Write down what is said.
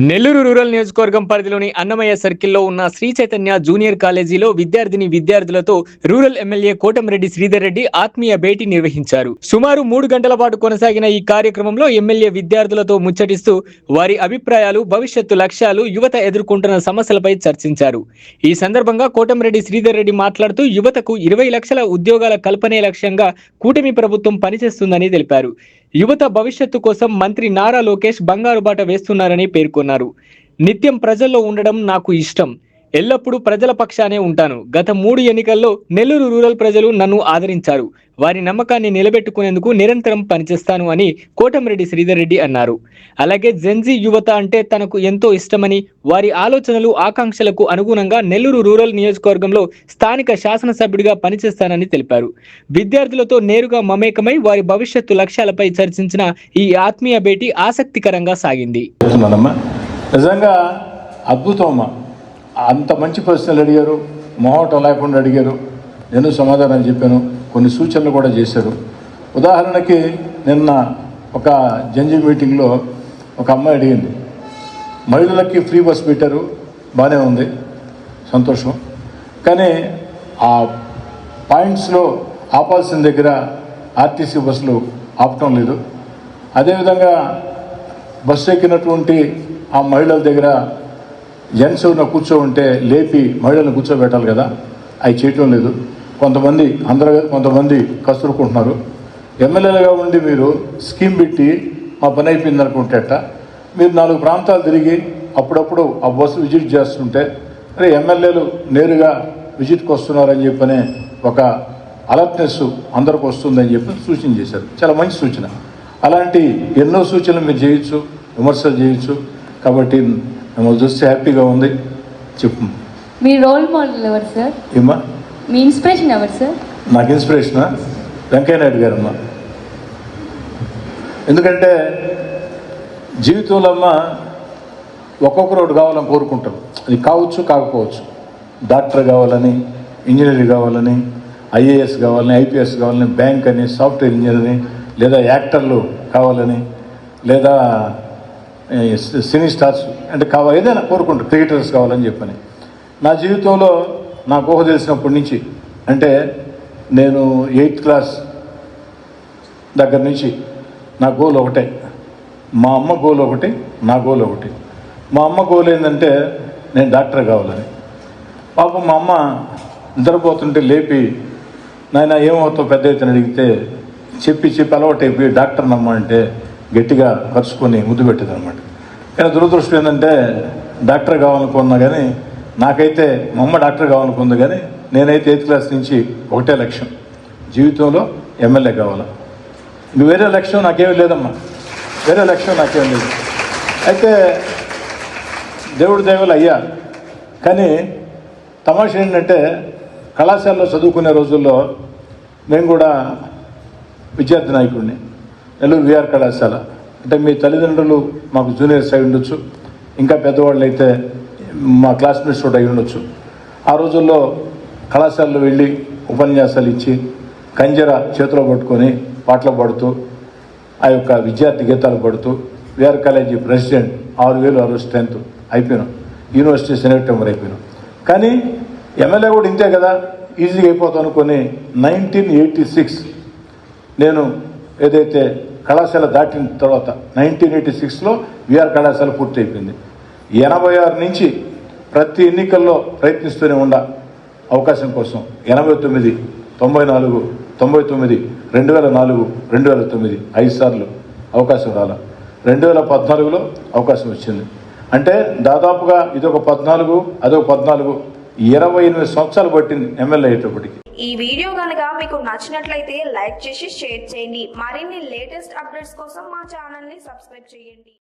Nellore rural నియోజకవర్గం పరిధిలోని అన్నమయ్య సర్కిల్లో ఉన్న శ్రీ చైతన్య జూనియర్ కాలేజీలో విద్యార్థులతో రూరల్ ఎమ్మెల్యే కోటంరెడ్డి శ్రీధర్ రెడ్డి ఆత్మీయ భేటీ నిర్వహించారు. సుమారు 3 గంటల పాటు కొనసాగిన ఈ కార్యక్రమంలో ఎమ్మెల్యే విద్యార్థులతో ముచ్చటిస్తూ వారి అభిప్రాయాలు, భవిష్యత్తు లక్ష్యాలు, యువత ఎదుర్కొంటున్న సమస్యలపై చర్చించారు. ఈ సందర్భంగా కోటంరెడ్డి శ్రీధర్ రెడ్డి మాట్లాడుతూ యువతకు 20 లక్షల ఉద్యోగాల కల్పనే లక్ష్యంగా కూటమి ప్రభుత్వం పనిచేస్తుందని తెలిపారు. యువత భవిష్యత్తు కోసం మంత్రి నారా లోకేష్ బంగారు బాట వేస్తున్నారని పేర్కొన్నారు. నిత్యం ప్రజల్లో ఉండడం నాకు ఇష్టం. ఎల్లప్పుడూ ప్రజల పక్షానే ఉంటాను. గత 3 ఎన్నికల్లో నెల్లూరు రూరల్ ప్రజలు నన్ను ఆదరించారు. వారి నమ్మకాన్ని నిలబెట్టుకునేందుకు నిరంతరం పనిచేస్తాను అని కోటంరెడ్డి శ్రీధర్ రెడ్డి అన్నారు. అలాగే జెన్జీ యువత అంటే తనకు ఎంతో ఇష్టమని, వారి ఆలోచనలు, ఆకాంక్షలకు అనుగుణంగా నెల్లూరు రూరల్ నియోజకవర్గంలో స్థానిక శాసనసభ్యుడిగా పనిచేస్తానని తెలిపారు. విద్యార్థులతో నేరుగా మమేకమై వారి భవిష్యత్తు లక్ష్యాలపై చర్చించిన ఈ ఆత్మీయ భేటీ ఆసక్తికరంగా సాగింది. నిజంగా అద్భుతం. అంత మంచి ప్రశ్నలు అడిగారు, మొహటం లేకుండా అడిగారు. నేను సమాధానం చెప్పాను, కొన్ని సూచనలు కూడా చేశారు. ఉదాహరణకి నిన్న ఒక జంజీ మీటింగ్లో ఒక అమ్మాయి అడిగింది, మహిళలకి ఫ్రీ బస్ పెట్టారు, బాగానే ఉంది, సంతోషం. కానీ ఆ పాయింట్స్లో ఆపాల్సిన దగ్గర ఆర్టీసీ బస్సులు ఆపటం లేదు. అదేవిధంగా బస్సు ఎక్కినటువంటి ఆ మహిళల దగ్గర జెంట్స్ కూర్చో ఉంటే లేపి మహిళలను కూర్చోబెట్టాలి కదా, అవి చేయటం లేదు. కొంతమంది కసురుకుంటున్నారు. ఎమ్మెల్యేలుగా ఉండి మీరు స్కీమ్ పెట్టి మా పని అయిపోయింది అనుకుంటేట మీరు 4 ప్రాంతాలు తిరిగి అప్పుడప్పుడు ఆ బస్సు విజిట్ చేస్తుంటే అరే ఎమ్మెల్యేలు నేరుగా విజిట్కి వస్తున్నారని చెప్పనే ఒక అలర్ట్నెస్ అందరికి వస్తుందని చెప్పి సూచన చేశారు. చాలా మంచి సూచన. అలాంటి ఎన్నో సూచనలు మీరు చేయొచ్చు, విమర్శలు చేయొచ్చు. కాబట్టి మిమ్మల్ని చూస్తే హ్యాపీగా ఉంది. చెప్పు, మీ రోల్ మోడల్ ఎవరు సార్? ఏమ్మా మీ ఇన్స్పిరేషన్ ఎవరు సార్? నాకు ఇన్స్పిరేషనా వెంకయ్య నాయుడు గారు అమ్మా. ఎందుకంటే జీవితంలో అమ్మ ఒక్కొక్కరు ఒకటి కావాలని కోరుకుంటారు. అది కావచ్చు, కాకపోవచ్చు. డాక్టర్ కావాలని, ఇంజనీర్ కావాలని, ఐఏఎస్ కావాలని, ఐపీఎస్ కావాలని, బ్యాంక్ అని, సాఫ్ట్వేర్ ఇంజనీర్ అని, లేదా యాక్టర్లు కావాలని, లేదా సినీ స్టార్స్ అంటే కావాలి, ఏదైనా కోరుకుంటారు, క్రికెటర్స్ కావాలని చెప్పని. నా జీవితంలో నాకు ఊహ తెలిసినప్పటి నుంచి, అంటే నేను 8th క్లాస్ దగ్గర నుంచి నా గోల్ ఒకటే. మా అమ్మ గోల్ ఒకటి, నా గోల్ ఒకటి. మా అమ్మ గోల్ ఏంటంటే నేను డాక్టర్ కావాలని. పాపం మా అమ్మ నిద్రపోతుంటే లేపి నాయన ఏమవుతావు పెద్ద ఎత్తున అడిగితే చెప్పి అలవాటు అయిపోయి డాక్టర్ నమ్మ అంటే గట్టిగా ఖర్చుకొని ముద్దు పెట్టేది అనమాట. కానీ దురదృష్టం ఏంటంటే డాక్టర్ కావాలనుకున్నా కానీ నాకైతే మా అమ్మ డాక్టర్ కావాలనుకుంది, కానీ నేనైతే 8th క్లాస్ నుంచి ఒకటే లక్ష్యం, జీవితంలో ఎమ్మెల్యే కావాలి. ఇంక వేరే లక్ష్యం నాకేమీ లేదమ్మా, వేరే లక్ష్యం నాకేమీ లేదు. అయితే దేవుడి దయవల్ల అయ్యా. కానీ తమాషా ఏంటంటే కళాశాలలో చదువుకునే రోజుల్లో నేను కూడా విద్యార్థి నాయకుడిని. నెల్లూరు విఆర్ కళాశాల అంటే మీ తల్లిదండ్రులు మాకు జూనియర్స్ అయి ఉండొచ్చు, ఇంకా పెద్దవాళ్ళు అయితే మా క్లాస్మేట్స్ కూడా అయి ఉండొచ్చు. ఆ రోజుల్లో కళాశాలలో వెళ్ళి ఉపన్యాసాలు ఇచ్చి కంజర చేతిలో పట్టుకొని పాటలు పాడుతూ ఆ యొక్క విద్యార్థి గీతాలు పడుతూ విఆర్ కాలేజీ ప్రెసిడెంట్ 6,000 స్ట్రెంత్ అయిపోయినాం. యూనివర్సిటీ సెనెట్ మెంబర్ అయిపోయినాం. కానీ ఎమ్మెల్యే కూడా ఇంతే కదా, ఈజీగా అయిపోతాం అనుకొని 1986 నేను ఏదైతే కళాశాల దాటిన తర్వాత 1986లో విఆర్ కళాశాల పూర్తి అయిపోయింది. 86 నుంచి ప్రతి ఎన్నికల్లో ప్రయత్నిస్తూనే ఉండ అవకాశం కోసం. 89, 94, 99, 2004, 2009 5 సార్లు అవకాశం రాల. 2014లో అవకాశం వచ్చింది. అంటే దాదాపుగా ఇదొక 14, అదొక 14, 28 సంవత్సరాలు పట్టింది ఎమ్మెల్యే అయ్యేటప్పటికి. ఈ వీడియో కనుక మీకు నచ్చినట్లయితే లైక్ చేసి షేర్ చేయండి. మరిన్ని లేటెస్ట్ అప్డేట్స్ కోసం మా ఛానల్ ని సబ్స్క్రైబ్ చేయండి.